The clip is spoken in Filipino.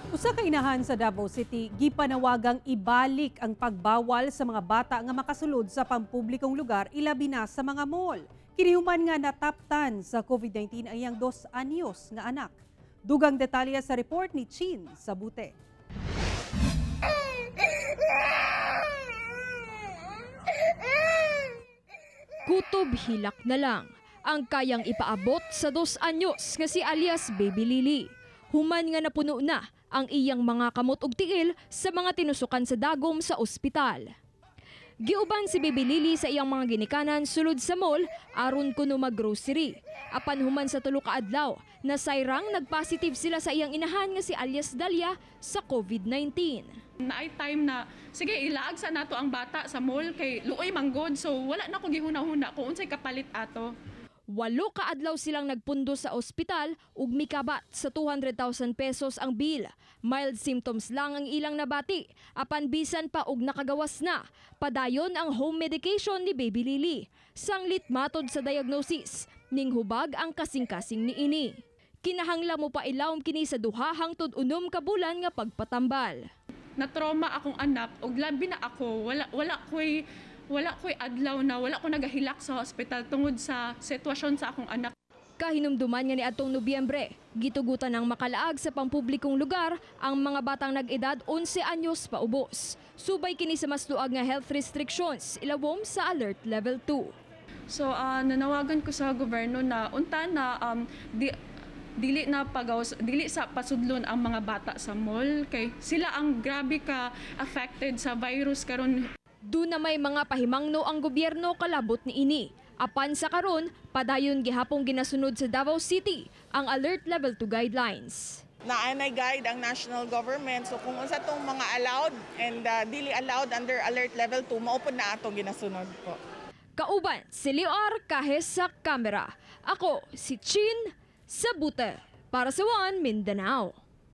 Usa ka inahan sa Davao City, gipanawagang ibalik ang pagbawal sa mga bata nga makasulod sa pampublikong lugar, ilabi na sa mga mall. Kinihuman nga nataptan sa COVID-19 ang iyang 2 anyos nga anak. Dugang detalye sa report ni Chin Sabute. Kutob hilak na lang ang kayang ipaabot sa 2 anyos nga si alias Baby Lily. Human nga napuno na ang iyang mga kamot ug tiil sa mga tinusukan sa dagom sa ospital. Giuban si Baby Lily sa iyang mga ginikanan sulod sa mall aron kuno mag-grocery. Apan human sa 3 ka adlaw, nasayrang nagpositive sila sa iyang inahan nga si alias Dalia sa COVID-19. Naay time na sige ilaag sa nato ang bata sa mall kay luoy manggod, so wala na ko gihuna-huna kung unsay kapalit ato. 8 ka adlaw silang nagpundo sa ospital ug mikabat sa 200,000 pesos ang bill. Mild symptoms lang ang ilang nabati. Apan bisan pa og nakagawas na, padayon ang home medication ni Baby Lily. Sanglit matod sa diagnosis, ning hubag ang kasing-kasing niini. Kinahanglan mo pa ilawom kini sa 2 hangtod 6 ka bulan nga pagpatambal. Na-trauma akong anak ug labi na ako, wala ko'y adlaw na wala ko nagahilak sa hospital tungod sa sitwasyon sa akong anak. Kahinumduman nga ni atong Nobyembre, gitugutan ng makalaag sa pampublikong lugar ang mga batang nag-edad 11 anyos pa ubos. Subay kini sa mas luag nga health restrictions, ilawom sa Alert Level 2. So nanawagan ko sa gobyerno na unta na dili sa pasudlon ang mga bata sa mall kay sila ang grabe ka affected sa virus karon. Doon na may mga pahimangno ang gobyerno kalabot ni ini. Apan sa karon, padayon gihapong ginasunod sa Davao City ang Alert Level 2 guidelines. Naanay guide ang national government, so kung unsa tong mga allowed and dili allowed under Alert Level 2, maupod na ato ginasunod po. Kauban si Leor Kahes sa kamera. Ako si Chin Sabute para sa One Mindanao.